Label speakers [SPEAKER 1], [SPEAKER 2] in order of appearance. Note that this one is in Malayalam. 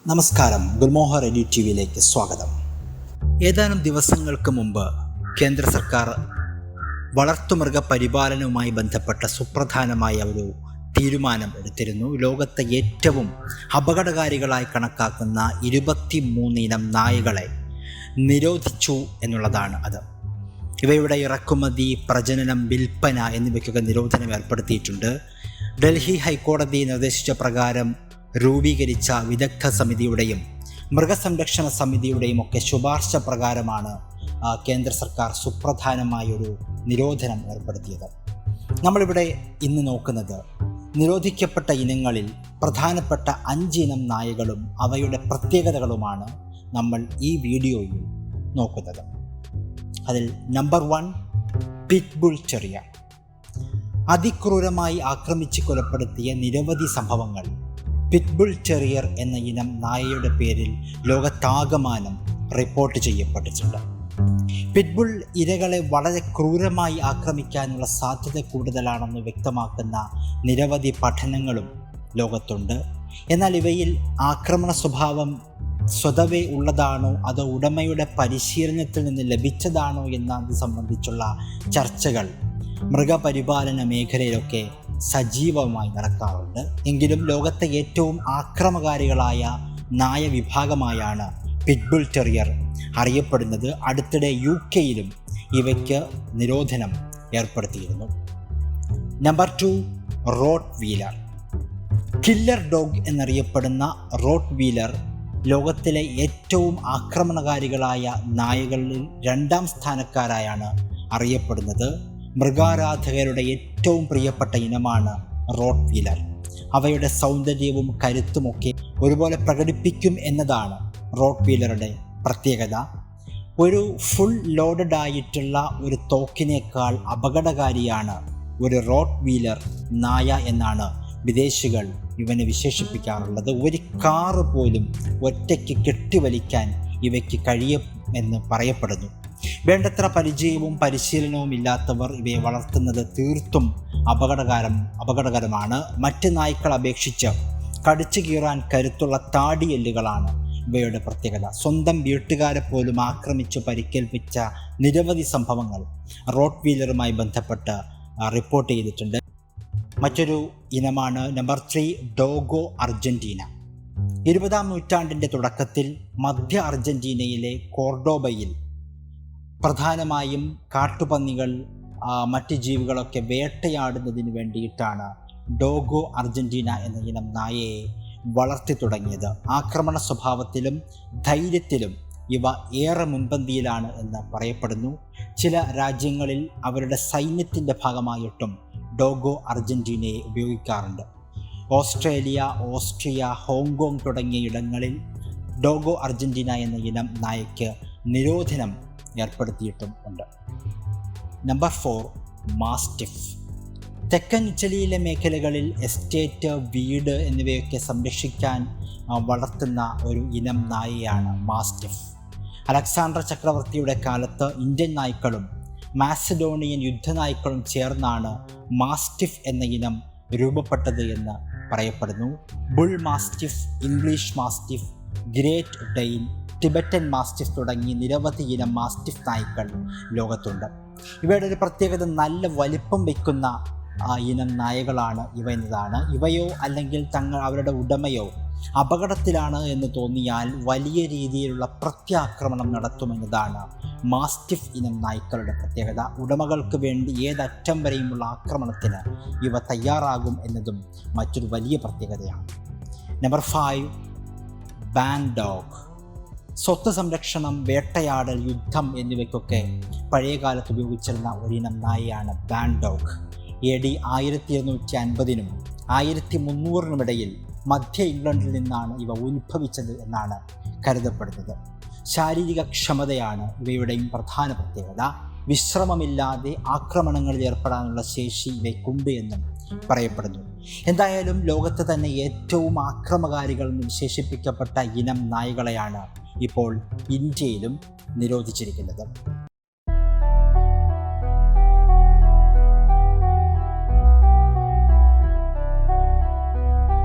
[SPEAKER 1] നമസ്കാരം, ഗുൽമോഹർ എഡിറ്റ് ടിവിയിലേക്ക് സ്വാഗതം. ഏതാനും ദിവസങ്ങൾക്ക് മുമ്പ് കേന്ദ്ര സർക്കാർ വളർത്തുമൃഗ പരിപാലനവുമായി ബന്ധപ്പെട്ട സുപ്രധാനമായ ഒരു തീരുമാനം എടുത്തിരുന്നു. ലോകത്തെ ഏറ്റവും അപകടകാരികളായി കണക്കാക്കുന്ന 23 ഇനം നായകളെ നിരോധിച്ചു എന്നുള്ളതാണ് അത്. ഇവയുടെ ഇറക്കുമതി, പ്രജനനം, വിൽപ്പന എന്നിവയ്ക്കൊക്കെ നിരോധനം ഏർപ്പെടുത്തിയിട്ടുണ്ട്. ഡൽഹി ഹൈക്കോടതി നിർദ്ദേശിച്ച പ്രകാരം രൂപീകരിച്ച വിദഗ്ധ സമിതിയുടെയും മൃഗസംരക്ഷണ സമിതിയുടെയും ഒക്കെ ശുപാർശ പ്രകാരമാണ് കേന്ദ്ര സർക്കാർ സുപ്രധാനമായൊരു നിരോധനം ഏർപ്പെടുത്തിയത്. നമ്മളിവിടെ ഇന്ന് നോക്കുന്നത് നിരോധിക്കപ്പെട്ട ഇനങ്ങളിൽ പ്രധാനപ്പെട്ട 5 ഇനം നായകളും അവയുടെ പ്രത്യേകതകളുമാണ് നമ്മൾ ഈ വീഡിയോയിൽ നോക്കുന്നത്. അതിൽ നമ്പർ 1, പിറ്റ്ബുൾ ടെറിയർ. അതിക്രൂരമായി ആക്രമിച്ച് കൊലപ്പെടുത്തിയ നിരവധി സംഭവങ്ങൾ പിറ്റ്ബുൾ ടെറിയർ എന്ന ഇനം നായയുടെ പേരിൽ ലോകത്താകമാനം റിപ്പോർട്ട് ചെയ്യപ്പെട്ടിട്ടുണ്ട്. പിറ്റ്ബുൾ ഇരകളെ വളരെ ക്രൂരമായി ആക്രമിക്കാനുള്ള സാധ്യത കൂടുതലാണെന്ന് വ്യക്തമാക്കുന്ന നിരവധി പഠനങ്ങളും ലോകത്തുണ്ട്. എന്നാൽ ഇവയിൽ ആക്രമണ സ്വഭാവം സ്വതവേ ഉള്ളതാണോ അതോ ഉടമയുടെ പരിശീലനത്തിൽ നിന്ന് ലഭിച്ചതാണോ എന്നത് സംബന്ധിച്ചുള്ള ചർച്ചകൾ മൃഗപരിപാലന മേഖലയിലൊക്കെ സജീവമായി നടക്കാറുണ്ട്. എങ്കിലും ലോകത്തെ ഏറ്റവും ആക്രമകാരികളായ നായ വിഭാഗമായാണ് പിറ്റ്ബുൾ ടെറിയർ അറിയപ്പെടുന്നത്. അടുത്തിടെ UK-യിലും ഇവയ്ക്ക് നിരോധനം ഏർപ്പെടുത്തിയിരുന്നു. Number 2, rottweiler. Killer dog എന്നറിയപ്പെടുന്ന റോട്ട് വീലർ ലോകത്തിലെ ഏറ്റവും ആക്രമണകാരികളായ നായകളിൽ 2ാം സ്ഥാനക്കാരായാണ് അറിയപ്പെടുന്നത്. മൃഗാരാധകരുടെ ഏറ്റവും പ്രിയപ്പെട്ട ഇനമാണ് റോട്ട് വീലർ. അവയുടെ സൗന്ദര്യവും കരുത്തുമൊക്കെ ഒരുപോലെ പ്രകടിപ്പിക്കും എന്നതാണ് റോട്ട് വീലറുടെ പ്രത്യേകത. ഒരു ഫുൾ ലോഡഡ് ആയിട്ടുള്ള ഒരു തോക്കിനേക്കാൾ അപകടകാരിയാണ് ഒരു റോട്ട് വീലർ നായ എന്നാണ് വിദേശികൾ ഇവനെ വിശേഷിപ്പിക്കാറുള്ളത്. ഒരു കാറ് പോലും ഒറ്റയ്ക്ക് കെട്ടിവലിക്കാൻ ഇവയ്ക്ക് കഴിയുമെന്ന് പറയപ്പെടുന്നു. വേണ്ടത്ര പരിചയവും പരിശീലനവും ഇല്ലാത്തവർ ഇവയെ വളർത്തുന്നത് തീർത്തും അപകടകരമാണ്. മറ്റ് നായ്ക്കളെ അപേക്ഷിച്ച് കടിച്ചു കീറാൻ കരുത്തുള്ള താടിയെല്ലുകളാണ് ഇവയുടെ പ്രത്യേകത. സ്വന്തം വീട്ടുകാരെ പോലും ആക്രമിച്ചു പരിക്കേൽപ്പിച്ച നിരവധി സംഭവങ്ങൾ റോട്ട് വീലറുമായി ബന്ധപ്പെട്ട് റിപ്പോർട്ട് ചെയ്തിട്ടുണ്ട്. മറ്റൊരു ഇനമാണ് നമ്പർ 3, ഡോഗോ അർജന്റീന. 20ാം നൂറ്റാണ്ടിൻ്റെ തുടക്കത്തിൽ മധ്യ അർജന്റീനയിലെ കോർഡോബയിൽ പ്രധാനമായും കാട്ടുപന്നികൾ, മറ്റ് ജീവികളൊക്കെ വേട്ടയാടുന്നതിന് വേണ്ടിയിട്ടാണ് ഡോഗോ അർജന്റീന എന്ന ഇനം നായയെ വളർത്തി തുടങ്ങിയത്. ആക്രമണ സ്വഭാവത്തിലും ധൈര്യത്തിലും ഇവ ഏറെ മുൻപന്തിയിലാണ് എന്ന് പറയപ്പെടുന്നു. ചില രാജ്യങ്ങളിൽ അവരുടെ സൈന്യത്തിൻ്റെ ഭാഗമായിട്ടും ഡോഗോ അർജന്റീനയെ ഉപയോഗിക്കാറുണ്ട്. ഓസ്ട്രേലിയ, ഓസ്ട്രിയ, ഹോങ്കോങ് തുടങ്ങിയ ഇടങ്ങളിൽ ഡോഗോ അർജന്റീന എന്ന ഇനം നായയ്ക്ക് നിരോധനം ഏർപ്പെടുത്തിയിട്ടും ഉണ്ട്. Number 4, mastiff. തെക്കൻ ഇറ്റലിയിലെ മേഖലകളിൽ എസ്റ്റേറ്റ്, വീട് എന്നിവയൊക്കെ സംരക്ഷിക്കാൻ വളർത്തുന്ന ഒരു ഇനം നായയാണ് മാസ്റ്റിഫ്. അലക്സാണ്ടർ ചക്രവർത്തിയുടെ കാലത്ത് ഇന്ത്യൻ നായ്ക്കളും മാസിഡോണിയൻ യുദ്ധനായ്ക്കളും ചേർന്നാണ് മാസ്റ്റിഫ് എന്ന ഇനം രൂപപ്പെട്ടത് എന്ന് പറയപ്പെടുന്നു. Bull mastiff, English mastiff, great dane, Tibetan mastiff തുടങ്ങി നിരവധി ഇനം മാസ്റ്റിഫ് നായ്ക്കൾ ലോകത്തുണ്ട്. ഇവയുടെ ഒരു പ്രത്യേകത നല്ല വലിപ്പം വയ്ക്കുന്ന ഇനം നായകളാണ് ഇവ എന്നതാണ്. ഇവയോ അല്ലെങ്കിൽ അവരുടെ ഉടമയോ അപകടത്തിലാണ് എന്ന് തോന്നിയാൽ വലിയ രീതിയിലുള്ള പ്രത്യാക്രമണം നടത്തുമെന്നതാണ് മാസ്റ്റിഫ് ഇനം നായ്ക്കളുടെ പ്രത്യേകത. ഉടമകൾക്ക് വേണ്ടി ഏതറ്റം വരെയുമുള്ള ആക്രമണത്തിന് ഇവ തയ്യാറാകും എന്നതും മറ്റൊരു വലിയ പ്രത്യേകതയാണ്. Number 5, band dog. സ്വത്ത് സംരക്ഷണം, വേട്ടയാടൽ, യുദ്ധം എന്നിവയ്ക്കൊക്കെ പഴയകാലത്ത് ഉപയോഗിച്ചിരുന്ന ഒരിനം നായയാണ് ബാൻഡ് ഡോഗ്. AD 1250-നും 1300-നും ഇടയിൽ മധ്യ ഇംഗ്ലണ്ടിൽ നിന്നാണ് ഇവ ഉത്ഭവിച്ചത് എന്നാണ് കരുതപ്പെടുന്നത്. ശാരീരിക ക്ഷമതയാണ് ഇവയുടെയും പ്രധാന പ്രത്യേകത. വിശ്രമമില്ലാതെ ആക്രമണങ്ങളിൽ ഏർപ്പെടാനുള്ള ശേഷി ഇവയ്ക്കുണ്ട് എന്നും പറയപ്പെടുന്നു. എന്തായാലും ലോകത്ത് തന്നെ ഏറ്റവും ആക്രമകാരികൾ എന്ന് വിശേഷിപ്പിക്കപ്പെട്ട ഇനം നായകളെയാണ് ഇപ്പോൾ ഇന്ത്യയിലും നിരോധിച്ചിരിക്കുന്നത്.